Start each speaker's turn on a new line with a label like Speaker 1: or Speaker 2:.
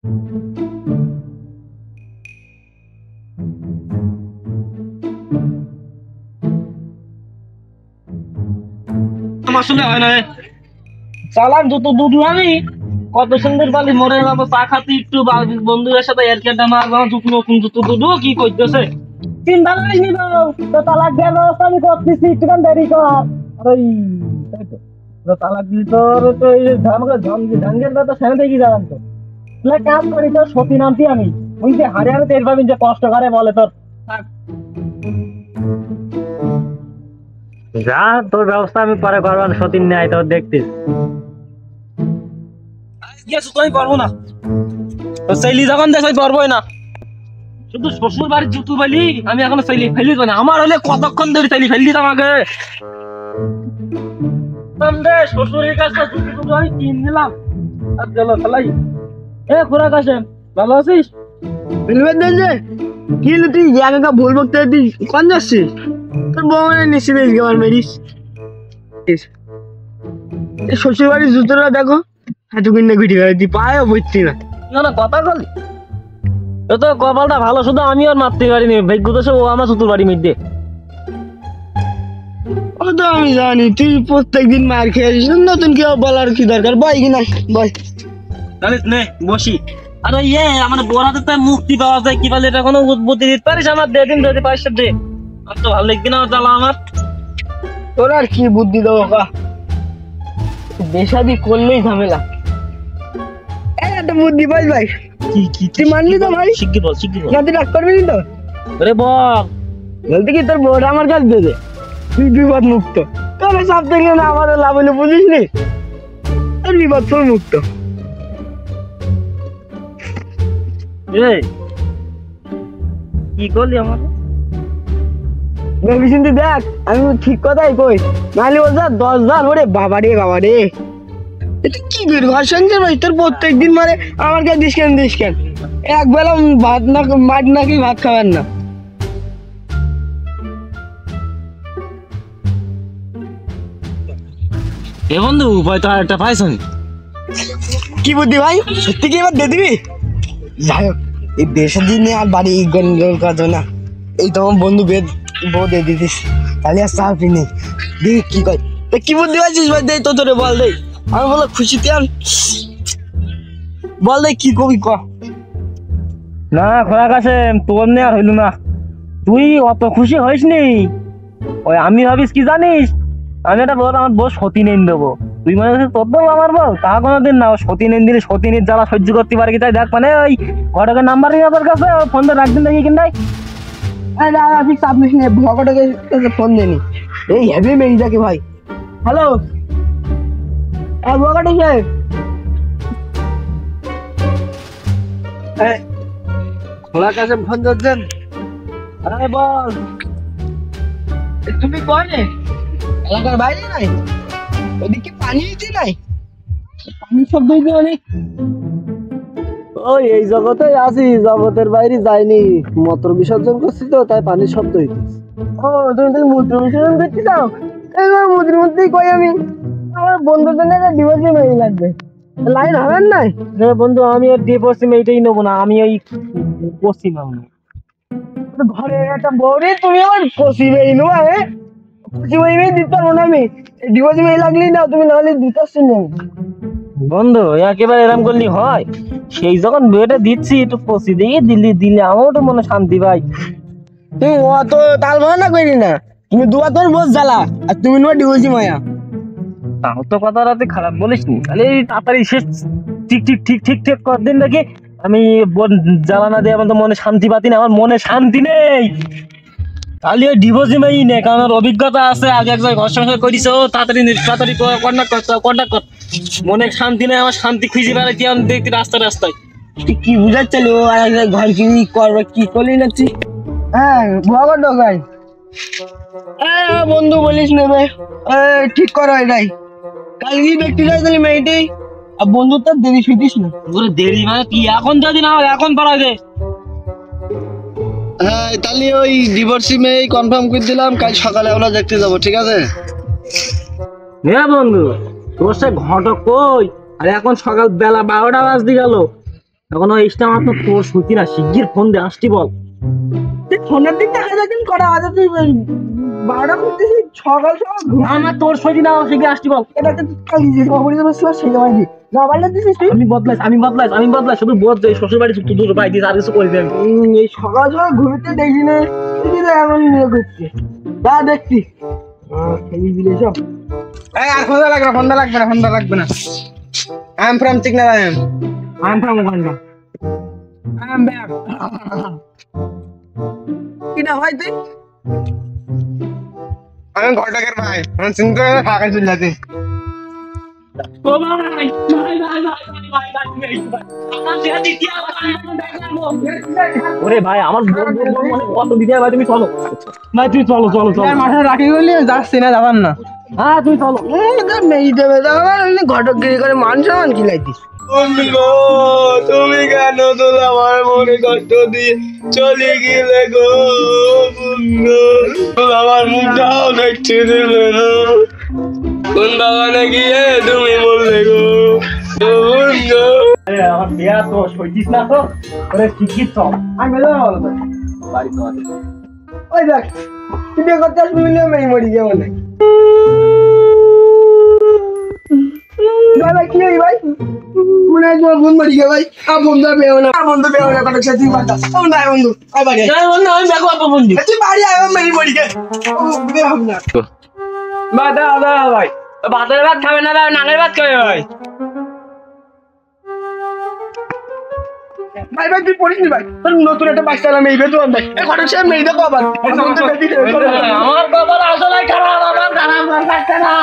Speaker 1: আসলে হয় না চালান দুটো দুধ আমি কত সুন্দর বালি মরে যাবো চা খাতে একটু বন্ধুদের সাথে এয়ারকেলটা মারবো নতুন জুতো দুধু কি করতেছে চিন্তা করিস নি তো তালাক দেওয়ার ব্যবস্থা আমি করতেছি একটুখান দেরি কর ওই তাই তো তালাক দিলি তোর তো এই ঝাঙ্গের কথা সেখানে কি জানান তো কাজ করি তোর সতী নামতি আমি ওই যে হারে হারে টের পাবেন যে কষ্ট করে বলে তোর যা তোর ব্যবস্থা আমি পরে করবো সতীন নেয় তোর দেখতিস আমি পারবো না শৈলী যখন দেখ পারবোই না শুধু শ্বশুর বাড়ির জুতু বলি আমি এখনো শৈলী ফেলি না আমার হলে কতক্ষণ ধরে শৈলী ফেলি আমাকে শ্বশুরের কাছে জুতু আমি কিন নিলাম আর চলো ফেলাই খোরা কাছে ভালো আছিস
Speaker 2: কি তুই জায়গা ভুল বকতে তুই কোন যাচ্ছিস তোর বউনের নিশ্চিত আমার মেরিস শ্বশুর বাড়ির জুতোটা দেখো এত কিনে ঘুটি তুই পায়ও বুঝছি না
Speaker 1: না কথা বলি তো কপালটা ভালো শুধু আমি আর মারতে পারিনি ভাগ্য তো ও আমার শ্বশুর বাড়ি মিটবে
Speaker 2: ও তো আমি জানি তুই প্রত্যেকদিন মার খেয়েছিস নতুন কেউ বলার কি দরকার বই কিনা বই
Speaker 1: তাহলে নে বসি আরে আমার বোরাতে তো মুক্তি পাওয়া যায় কি বলে এটা কোনো উদ্বুদ্ধি দিতে পারিস আমার দিন যদি পারিস দে আর তো ভালো লাগবে না জ্বালা আমার
Speaker 2: তোর আর কি বুদ্ধি দেবো কা বেশাদি করলেই ঝামেলা একটা বুদ্ধি পাই ভাই
Speaker 1: কি
Speaker 2: তুই মানলি তো ভাই
Speaker 1: শিগগির বল
Speaker 2: না তুই রাগ করবি তো
Speaker 1: আরে বল
Speaker 2: বলতে কি তোর বোর্ড আমার কাছে দে দে তুই বিপদ মুক্ত তোর সব থেকে না আমার লাভ হলে বুঝিস নি তোর বিপদ তোর মুক্ত
Speaker 1: কি করলি আমার
Speaker 2: ভেবে চিন্তি দেখ আমি ঠিক কথাই কই নাহলে ও যা 10,000 ওরে বাবা রে এটা কি ঘর সংসার ভাই তোর প্রত্যেকদিন মারে আমার কাছে দিস কেন এক বেলা ভাত না মাঠ নাকি ভাত খাবেন না
Speaker 1: এ বন্ধু উপায় তো আর একটা পাইছনি
Speaker 2: কি বুদ্ধি ভাই সত্যি কি এবার দিয়ে দিবি যাই হোক এই দেশের দিনে আর বাড়ি কথা না এই তোমার বন্ধু বউ দিয়ে দিতিস তাহলে আর চাপি নেই দেখি কি কয় কি বুদ্ধি পাইছিস ভাই দেই তো তোরে বল দেই আমি বলো খুশিতে আর বল দেই কি কবি ক
Speaker 1: না খোলা কাছে তোর নে আর হইল না তুই অত খুশি হইস নি ওই আমি ভাবিস কি জানিস আমি একটা বল আমার বউ সতী নেন দেবো তুই মনে করছিস তোর দেবো আমার বউ তা কোনোদিন না সতী নেন দিলে সতীনের জ্বালা সহ্য করতে পারে কি তাই দেখ মানে ওই ঘটকের নাম্বার নিয়ে তোর কাছে ফোন তো রাখদিন দেখি কিনটাই
Speaker 2: ঠিক চাপ নিস নে ভগটকে ফোন দেনি এই হেভি মেরিজাকে ভাই হ্যালো ভগটক সাহেব খোলা কাছে ফোন ধরছেন আরে বল তুমি কনে এলাকার বাইরে নাই ওদিকে পানি দিতে নাই পানি শব্দ হইতে অনেক ওই এই জগতে আছি জগতের বাইরে যাইনি মন্ত্র বিসর্জন করছি তো তাই পানির শব্দ হইতেছে ও তুমি তাহলে মন্ত্র বিসর্জন করতে চাও এইবার মন্ত্রের মধ্যেই কই আমি আমার বন্ধুদের না ডিভোর্স মেয়ে লাগবে লাইন হবেন নাই
Speaker 1: বন্ধু আমি আর ডিভোর্স এইটাই নেবো না আমি ওই পশ্চিম
Speaker 2: ঘরে একটা বউরে তুমি আমার পশ্চিমে নেবা হ্যাঁ পশ্চিমে দিতে পারবো না আমি ডিভোর্স মেয়ে লাগলেই না তুমি নাহলে দিতে আসছি নেই
Speaker 1: বন্ধু একেবারে এরকম করলি হয় সেই যখন বিয়েটা দিচ্ছি একটু পচি দিয়ে দিলে আমারও তো মনে শান্তি ভাই
Speaker 2: তুই অত তাল ভাড়া করি না তুমি দুয়া তোর বস জ্বালা আর তুমি নেবা ডিভোর্সি মায়া
Speaker 1: তাও তো কথা রাতে খারাপ বলিস নি তাহলে তাড়াতাড়ি শেষ ঠিক কর দিন দেখি আমি জ্বালা না দিয়ে আমার তো মনে শান্তি পাতি না আমার মনে শান্তি নেই তাহলে ওই ডিভোর্সি মাই নে কারণ আমার অভিজ্ঞতা আছে আগে এক জায়গায় ঘর সংসার করিস তাড়াতাড়ি কন্ট্যাক্ট কর মনে শান্তি নেই আমার শান্তি খুঁজে বেড়াচ্ছি আমি দেখছি রাস্তায়
Speaker 2: তুই কি বুঝাচ্ছিলি ও আর এক ঘর কি করবে কি করলি না তুই হ্যাঁ ভগত ঢোকাই বন্ধু বলিস না ভাই ঠিক করো এটাই কালকে দেখতে যাই তাহলে মেয়েটাই আর বন্ধু তার দেরি শুইতিস না
Speaker 1: দেরি মানে তুই এখন যদি না এখন পড়াই দে
Speaker 2: হ্যাঁ তাহলে ওই ডিভোর্সি মেয়ে কনফার্ম করে দিলাম কাল সকালে আমরা দেখতে যাবো ঠিক আছে
Speaker 1: হ্যাঁ বন্ধু তোর সে ঘটক কই আর এখন সকাল বেলা 12টা বাজতে গেল এখনো ইস্টা আমার তো তোর সত্যি না, শিগগির ফোন দে, আসছি বল।
Speaker 2: ফোনের দিক দেখা যাক কটা বাজে, তুই 12টা করতেছিস সকাল সকাল
Speaker 1: আমার তোর সত্যি না, শিগগির আসছি বল।
Speaker 2: এটাকে কালি যে খবর দিয়েছিল সেই সময় দি না বললে দিছিস তুই।
Speaker 1: আমি বদলাই শুধু বোধ যে শ্বশুর বাড়ি তুই দুটো পাই দিস, আর কিছু করে দেন।
Speaker 2: এই সকাল সকাল ঘুরতে দেখি না, তুই তো এমন নিয়ে করছিস যা দেখছি খেলি দিলে সব।
Speaker 3: আর ফোনটা লাগবে না আই এম ফ্রম চিকনারায়ণ।
Speaker 2: আম ফাম ওখানটা
Speaker 3: আই এম ব্যাক।
Speaker 2: কিনা ভাই তুই
Speaker 3: আমি ঘটকের ভাই, আমি চিন্তা করে ঢাকায় চলে যাচ্ছি।
Speaker 1: ও ভাই ওরে ভাই, আমার কত দিতে ভাই, তুমি চলো ভাই, তুই চলো।
Speaker 3: মাথা রাখি বলি যাচ্ছি না, যাবার না।
Speaker 1: হ্যাঁ তুই চলো।
Speaker 2: মেয়ে দেবে ঘটকগিরি করে মান সমান কি লাগতিস।
Speaker 3: তুমি কেন তো আমার মনে কষ্ট দিয়ে চলে গেলে গো বন্ধু, আমার মুখটাও দেখতে দিলে না, কোন বাগানে গিয়ে তুমি বললে গো বন্ধু।
Speaker 1: আমার বিয়া তো সইতিস না তো, ওরে শিগগির চল।
Speaker 2: আমি বলো
Speaker 1: বাড়ি তো আছে।
Speaker 2: ওই দেখ তুই বিয়ে করতে আসবি বলে মেয়ে মরি যাবো না। ভাই কি হই ভাই, মনে হয় তোমার বোন মরি গে ভাই। বন্ধু বেও না, বন্ধু বেও না, কত সাথে বাতা ও না বন্ধু আই বাড়ি আয়।
Speaker 1: আমি দেখো বন্ধু,
Speaker 2: তুই বাড়ি আয়, মেয়ে মরি গে ও বিয়ে হবে না।
Speaker 3: দাদা ভাই, ভাতের ভাত খাবে না ভাই, নাঙের ভাত খাবে ভাই।
Speaker 2: ভাই ভাই তুই পড়িস নি ভাই, তোর নতুন একটা বাচ্চা এলাম এই বেতন ভাই, এই ঘটক সাহেব মেয়ে দেখো আবার
Speaker 1: আমার বাবার আসলে খারাপ, আমার খারাপ লাগছে না।